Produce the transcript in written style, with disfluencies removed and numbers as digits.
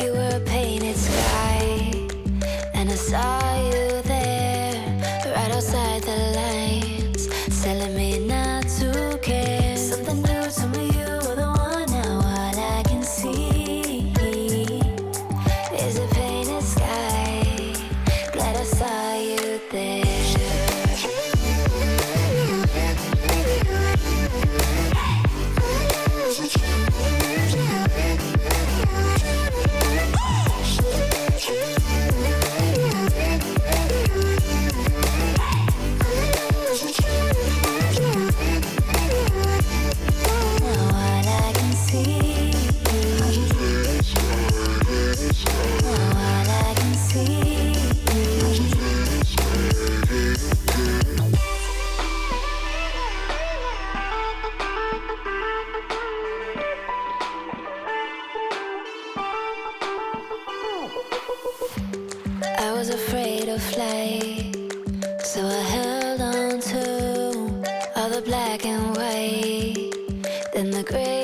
You were a painted sky, and I saw you there, right outside the lines, telling me not to care. Something new to me, you were the one. Now all I can see is a painted sky. Glad I saw you there. I was afraid of flight, so I held on to all the black and white, then the gray